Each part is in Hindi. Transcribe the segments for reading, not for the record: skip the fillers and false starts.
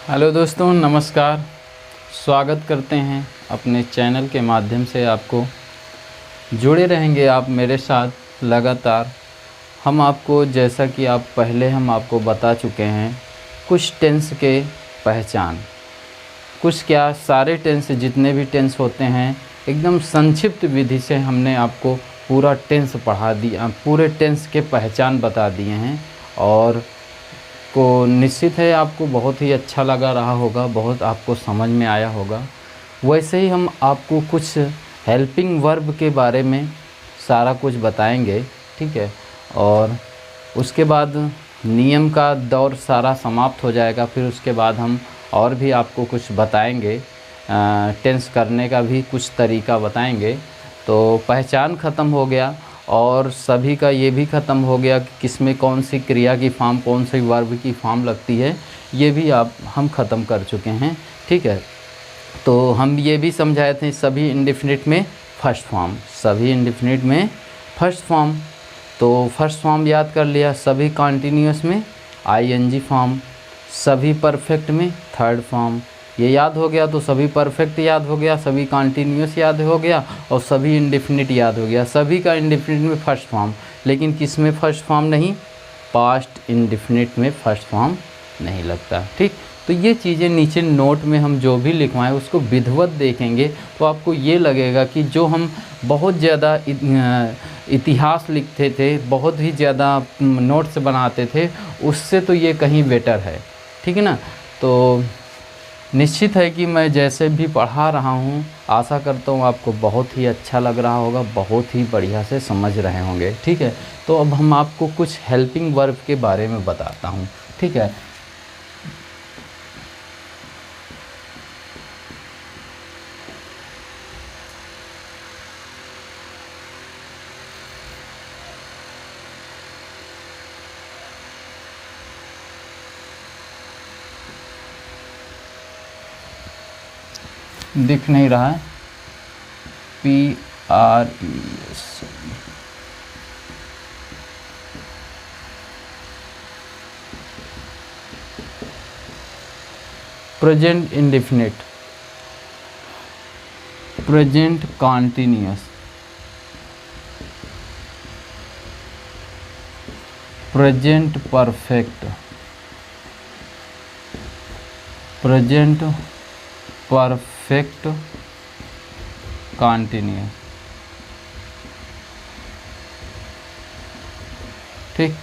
हेलो दोस्तों, नमस्कार। स्वागत करते हैं अपने चैनल के माध्यम से। आपको जुड़े रहेंगे आप मेरे साथ लगातार। हम आपको जैसा कि हम आपको बता चुके हैं कुछ टेंस के पहचान, कुछ क्या सारे टेंस जितने भी टेंस होते हैं एकदम संक्षिप्त विधि से हमने आपको पूरा टेंस पढ़ा दिया, पूरे टेंस के पहचान बता दिए हैं। और को निश्चित है आपको बहुत ही अच्छा लगा रहा होगा, बहुत आपको समझ में आया होगा। वैसे ही हम आपको कुछ हेल्पिंग वर्ब के बारे में सारा कुछ बताएंगे, ठीक है। और उसके बाद नियम का दौर सारा समाप्त हो जाएगा। फिर उसके बाद हम और भी आपको कुछ बताएंगे, टेंस करने का भी कुछ तरीका बताएंगे। तो पहचान ख़त्म हो गया और सभी का ये भी ख़त्म हो गया कि किसमें कौन सी क्रिया की फॉर्म, कौन सी वर्ब की फॉर्म लगती है, ये भी हम ख़त्म कर चुके हैं, ठीक है। तो हम ये भी समझाए थे सभी इंडेफिनिट में फर्स्ट फॉर्म, सभी इंडेफिनिट में फर्स्ट फॉर्म। तो फर्स्ट फॉर्म याद कर लिया, सभी कॉन्टीन्यूअस में आईएनजी फॉर्म, सभी परफेक्ट में थर्ड फॉर्म। ये याद हो गया तो सभी परफेक्ट याद हो गया, सभी कॉन्टीन्यूअस याद हो गया और सभी इंडेफिनिट याद हो गया। सभी का इंडेफिनिट में फर्स्ट फॉर्म, लेकिन किस में फर्स्ट फॉर्म नहीं? पास्ट इंडेफिनिट में फर्स्ट फॉर्म नहीं लगता, ठीक। तो ये चीज़ें नीचे नोट में हम जो भी लिखवाएं उसको विधिवत देखेंगे तो आपको ये लगेगा कि जो हम बहुत ज़्यादा इतिहास लिखते थे, बहुत ही ज़्यादा नोट्स बनाते थे, उससे तो ये कहीं बेटर है, ठीक है ना। तो निश्चित है कि मैं जैसे भी पढ़ा रहा हूँ, आशा करता हूँ आपको बहुत ही अच्छा लग रहा होगा, बहुत ही बढ़िया से समझ रहे होंगे, ठीक है। तो अब हम आपको कुछ हेल्पिंग वर्ब के बारे में बताता हूँ, ठीक है। दिख नहीं रहा है, PRES, present indefinite, present continuous, present perfect, present perfect continuous, ठीक।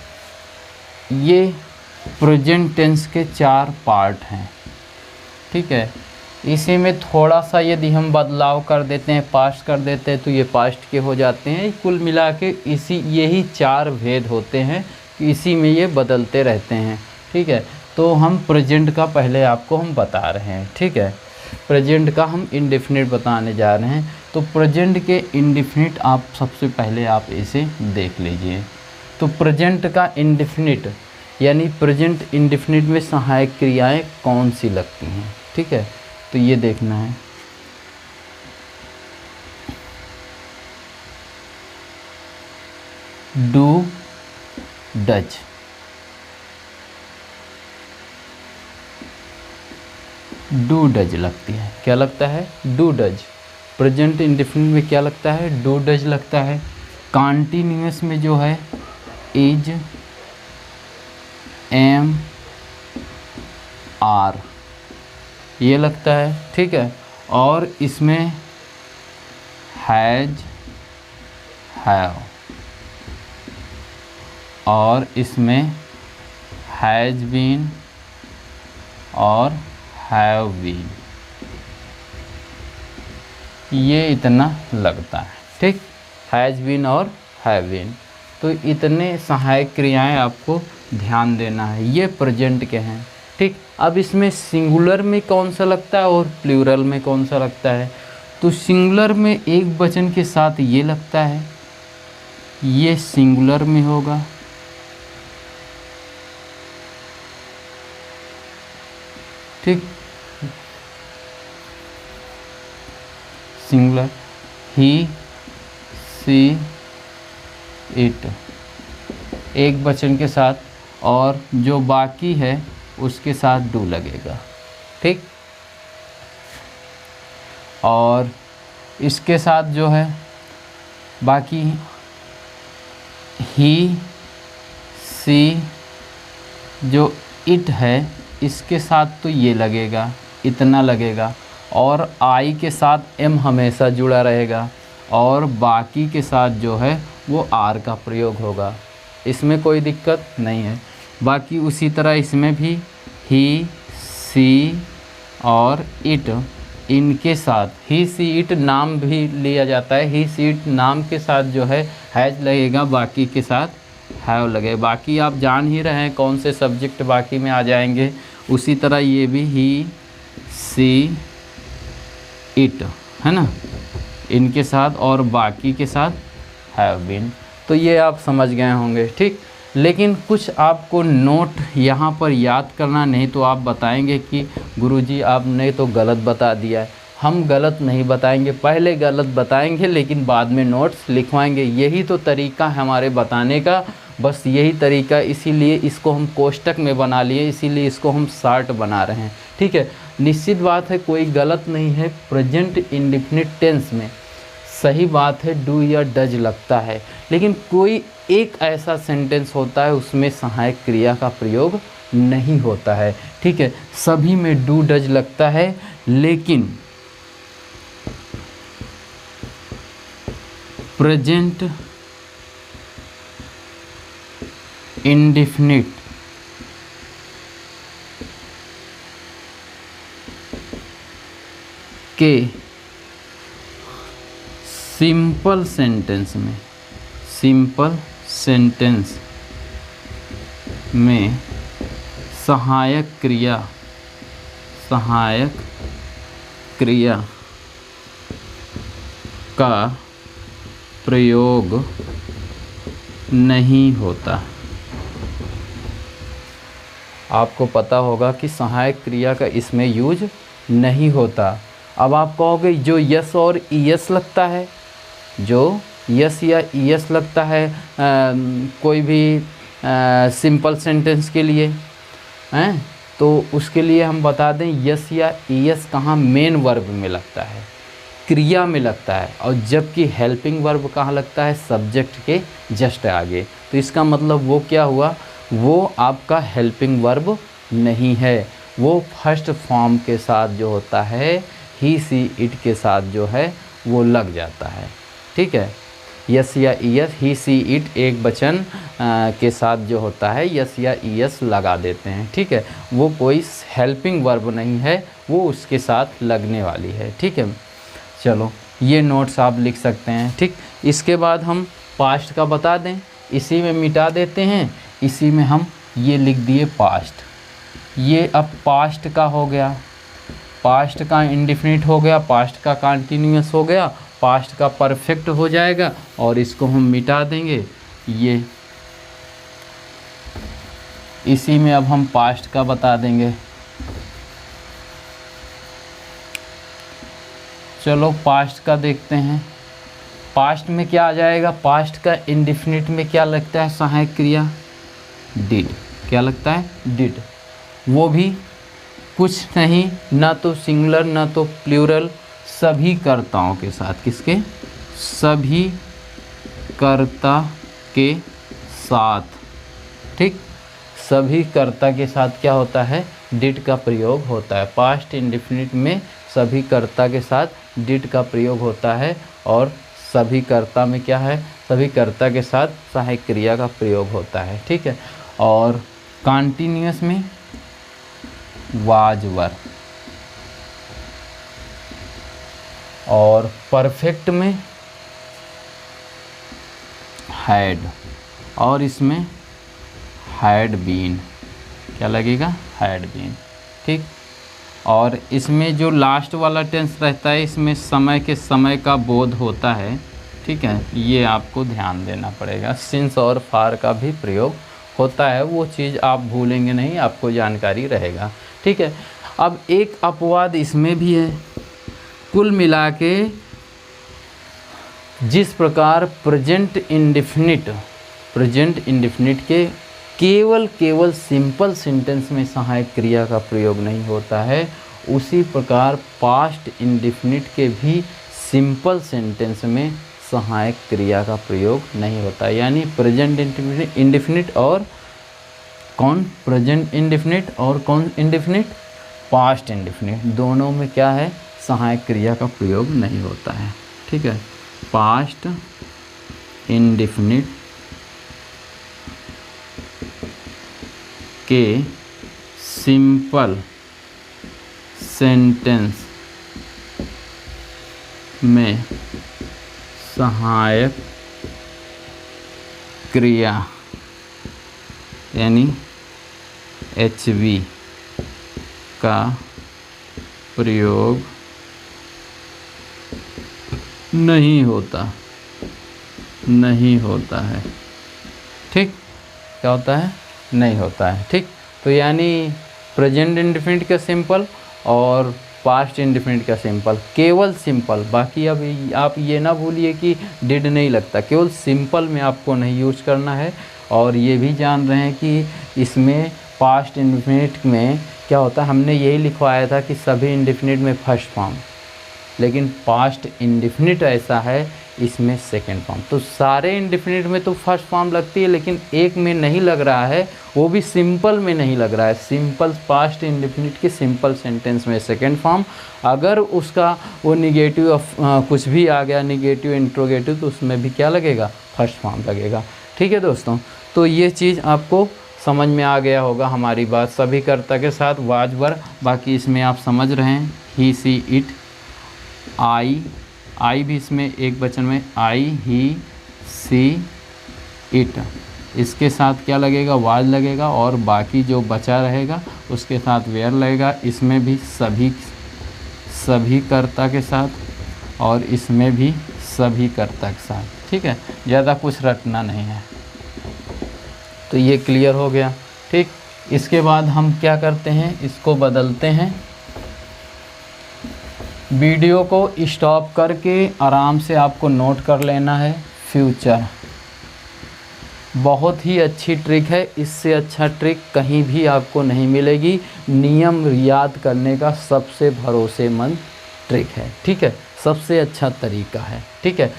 ये प्रेजेंट टेंस के 4 पार्ट हैं, ठीक है। इसी में थोड़ा सा यदि हम बदलाव कर देते हैं, पास्ट कर देते हैं, तो ये पास्ट के हो जाते हैं। कुल मिला के यही 4 भेद होते हैं, इसी में ये बदलते रहते हैं, ठीक है। तो हम प्रेजेंट का पहले आपको हम बता रहे हैं, ठीक है। प्रेजेंट का हम इंडेफिनिट बताने जा रहे हैं। तो प्रेजेंट के इंडेफिनिट आप सबसे पहले आप इसे देख लीजिए। तो प्रेजेंट का इंडेफिनिट यानी प्रेजेंट इंडेफिनिट में सहायक क्रियाएं कौन सी लगती हैं, ठीक है। तो ये देखना है। डू, डज, डू डज लगती है। क्या लगता है? Do does. प्रेजेंट इंडेफिनिट में क्या लगता है? डू डज लगता है। कॉन्टिन्यूअस में जो है इज, एम, आर ये लगता है, ठीक है। और इसमें हैज, हैव, और इसमें हैज बीन और हैव बीन, ये इतना लगता है, ठीक। हैज बीन और हैव बीन, तो इतने सहायक क्रियाएं आपको ध्यान देना है, ये प्रेजेंट के हैं, ठीक। अब इसमें सिंगुलर में कौन सा लगता है और प्लूरल में कौन सा लगता है? तो सिंगुलर में एक वचन के साथ ये लगता है, ये सिंगुलर में होगा, ठीक। सिंगुलर ही, सी, इट एक वचन के साथ, और जो बाकी है उसके साथ डू लगेगा, ठीक। और इसके साथ जो है बाकी ही, सी, जो इट है इसके साथ तो ये लगेगा, इतना लगेगा, और आई के साथ एम हमेशा जुड़ा रहेगा, और बाकी के साथ जो है वो आर का प्रयोग होगा। इसमें कोई दिक्कत नहीं है। बाकी उसी तरह इसमें भी ही, सी और इट, इनके साथ ही, सी, इट नाम भी लिया जाता है। ही, सी, इट नाम के साथ जो है हैज लगेगा, बाकी के साथ हैव लगे। बाकी आप जान ही रहे हैं कौन से सब्जेक्ट बाकी में आ जाएंगे। उसी तरह ये भी ही, सी, इट है ना, इनके साथ और बाकी के साथ हैव बीन। तो ये आप समझ गए होंगे, ठीक। लेकिन कुछ आपको नोट यहाँ पर याद करना, नहीं तो आप बताएंगे कि गुरुजी आपने तो गलत बता दिया है। हम गलत नहीं बताएंगे, पहले गलत बताएंगे लेकिन बाद में नोट्स लिखवाएंगे। यही तो तरीका है हमारे बताने का, बस यही तरीका, इसीलिए इसको हम कोष्टक में बना लिए, इसीलिए इसको हम शार्ट बना रहे हैं, ठीक है। निश्चित बात है कोई गलत नहीं है। प्रेजेंट इंडेफिनिट टेंस में सही बात है डू या डज लगता है, लेकिन कोई एक ऐसा सेंटेंस होता है उसमें सहायक क्रिया का प्रयोग नहीं होता है, ठीक है। सभी में डू डज लगता है, लेकिन प्रेजेंट इंडेफिनिट के सिंपल सेंटेंस में, सिंपल सेंटेंस में सहायक क्रिया का प्रयोग नहीं होता। आपको पता होगा कि सहायक क्रिया का इसमें यूज नहीं होता। अब आप कहोगे जो यस और ईएस लगता है, जो यस या ईएस लगता है कोई भी सिंपल सेंटेंस के लिए हैं, तो उसके लिए हम बता दें यस या ईएस कहाँ मेन वर्ब में लगता है, क्रिया में लगता है, और जबकि हेल्पिंग वर्ब कहाँ लगता है, सब्जेक्ट के जस्ट आगे। तो इसका मतलब वो क्या हुआ, वो आपका हेल्पिंग वर्ब नहीं है, वो फर्स्ट फॉर्म के साथ जो होता है ही, सी, इट के साथ जो है वो लग जाता है, ठीक है। यस या ईएस, ही, सी, इट एक वचन के साथ जो होता है यस या ईएस लगा देते हैं, ठीक है। वो कोई हेल्पिंग वर्ब नहीं है, वो उसके साथ लगने वाली है, ठीक है। चलो ये नोट्स आप लिख सकते हैं, ठीक। इसके बाद हम पास्ट का बता दें, इसी में मिटा देते हैं, इसी में हम ये लिख दिए पास्ट। ये अब पास्ट का हो गया, पास्ट का इंडेफिनिट हो गया, पास्ट का कंटिन्यूअस हो गया, पास्ट का परफेक्ट हो जाएगा, और इसको हम मिटा देंगे। ये इसी में अब हम पास्ट का बता देंगे। चलो पास्ट का देखते हैं। पास्ट में क्या आ जाएगा, पास्ट का इंडेफिनिट में क्या लगता है, सहायक क्रिया डिड। क्या लगता है, डिड। वो भी कुछ नहीं, ना तो सिंगुलर ना तो प्लूरल, सभी कर्ताओं के साथ। किसके, सभी कर्ता के साथ, ठीक। सभी कर्ता के साथ क्या होता है, डिड का प्रयोग होता है। पास्ट इंडेफिनिट में सभी कर्ता के साथ डिड का प्रयोग होता है, और सभी कर्ता में क्या है, सभी कर्ता के साथ सहायक क्रिया का प्रयोग होता है, ठीक है। और कंटिन्यूअस में वाज वर, और परफेक्ट में हैड, और इसमें हैड बीन। क्या लगेगा, हैड बीन, ठीक। और इसमें जो लास्ट वाला टेंस रहता है, इसमें समय के समय का बोध होता है, ठीक है। ये आपको ध्यान देना पड़ेगा। सिंस और फार का भी प्रयोग होता है, वो चीज़ आप भूलेंगे नहीं, आपको जानकारी रहेगा, ठीक है। अब एक अपवाद इसमें भी है। कुल मिला के जिस प्रकार प्रेजेंट इंडेफिनिट के केवल सिंपल सेंटेंस में सहायक क्रिया का प्रयोग नहीं होता है, उसी प्रकार पास्ट इंडेफिनिट के भी सिंपल सेंटेंस में सहायक क्रिया का प्रयोग नहीं होता। यानी प्रेजेंट इंडेफिनिट और कौन, प्रेजेंट इंडेफिनिट और कौन इंडेफिनिट, पास्ट इंडेफिनिट, दोनों में क्या है, सहायक क्रिया का प्रयोग नहीं होता है। ठीक है, पास्ट इंडेफिनिट के सिंपल सेंटेंस में सहायक क्रिया यानी HV का प्रयोग नहीं होता है। ठीक, क्या होता है, नहीं होता है। ठीक, तो यानी प्रेजेंट इंडेफिनिट का सिंपल और पास्ट इंडेफिनिट का सिंपल, केवल सिंपल। बाकी अब आप ये ना भूलिए कि डिड नहीं लगता, केवल सिंपल में आपको नहीं यूज करना है। और ये भी जान रहे हैं कि इसमें पास्ट इंडेफिनिट में क्या होता है, हमने यही लिखवाया था कि सभी इंडेफिनिट में फर्स्ट फॉर्म, लेकिन पास्ट इंडेफिनिट ऐसा है इसमें सेकंड फॉर्म। तो सारे इंडेफिनिट में तो फर्स्ट फॉर्म लगती है, लेकिन एक में नहीं लग रहा है, वो भी सिंपल में नहीं लग रहा है। सिंपल पास्ट इंडेफिनिट के सिंपल सेंटेंस में सेकंड फॉर्म, अगर उसका वो निगेटिव कुछ भी आ गया, निगेटिव इंट्रोगेटिव, तो उसमें भी क्या लगेगा, फर्स्ट फॉर्म लगेगा। ठीक है दोस्तों, तो ये चीज़ आपको समझ में आ गया होगा हमारी बात, सभी कर्ता के साथ वाज वर। बाकी इसमें आप समझ रहे हैं, ही सी इट, आई भी इसमें एक वचन में, आई ही सी इट, इसके साथ क्या लगेगा, वाज लगेगा, और बाकी जो बचा रहेगा उसके साथ वेयर लगेगा। इसमें भी सभी कर्ता के साथ, और इसमें भी सभी कर्ता के साथ। ठीक है, ज़्यादा कुछ रटना नहीं है। तो ये क्लियर हो गया। ठीक, इसके बाद हम क्या करते हैं, इसको बदलते हैं। वीडियो को स्टॉप करके आराम से आपको नोट कर लेना है। फ्यूचर बहुत ही अच्छी ट्रिक है, इससे अच्छा ट्रिक कहीं भी आपको नहीं मिलेगी। नियम याद करने का सबसे भरोसेमंद ट्रिक है। ठीक है, सबसे अच्छा तरीका है। ठीक है,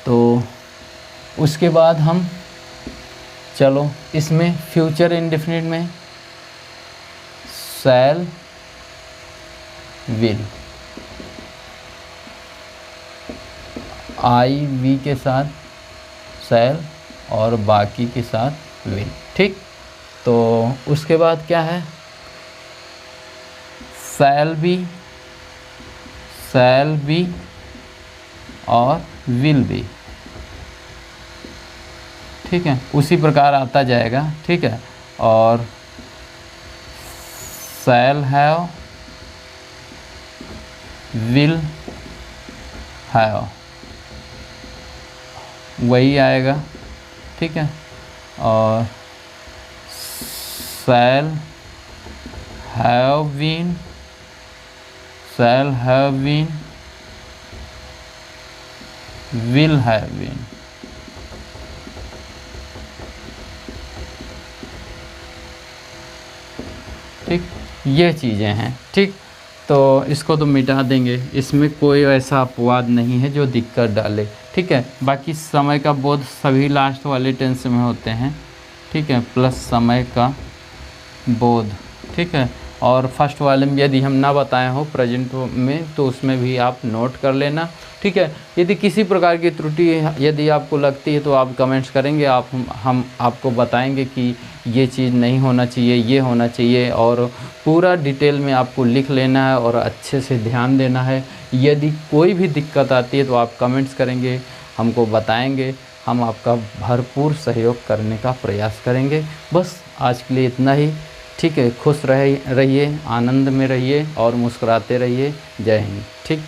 तो उसके बाद हम चलो इसमें फ्यूचर इंडेफिनिट में शैल, विल, आई वी के साथ शैल और बाकी के साथ विल। ठीक, तो उसके बाद क्या है, शैल बी और विल बी। ठीक है, उसी प्रकार आता जाएगा। ठीक है, और शैल हैव, विल हैव, वही आएगा। ठीक है, और shall have been, shall have been, will have been. ठीक, ये चीज़ें हैं। ठीक, तो इसको तो मिटा देंगे, इसमें कोई ऐसा अपवाद नहीं है जो दिक्कत डाले। ठीक है, बाकी समय का बोध सभी लास्ट वाले टेंस में होते हैं। ठीक है, प्लस समय का बोध। ठीक है, और फर्स्ट वाले में यदि हम ना बताए हो प्रेजेंट में, तो उसमें भी आप नोट कर लेना। ठीक है, यदि किसी प्रकार की त्रुटि यदि आपको लगती है तो आप कमेंट्स करेंगे, हम आपको बताएंगे कि ये चीज़ नहीं होना चाहिए, ये होना चाहिए, और पूरा डिटेल में आपको लिख लेना है और अच्छे से ध्यान देना है। यदि कोई भी दिक्कत आती है तो आप कमेंट्स करेंगे, हमको बताएंगे, हम आपका भरपूर सहयोग करने का प्रयास करेंगे। बस आज के लिए इतना ही। ठीक है, खुश रहिए, आनंद में रहिए और मुस्कुराते रहिए। जय हिंद। ठीक।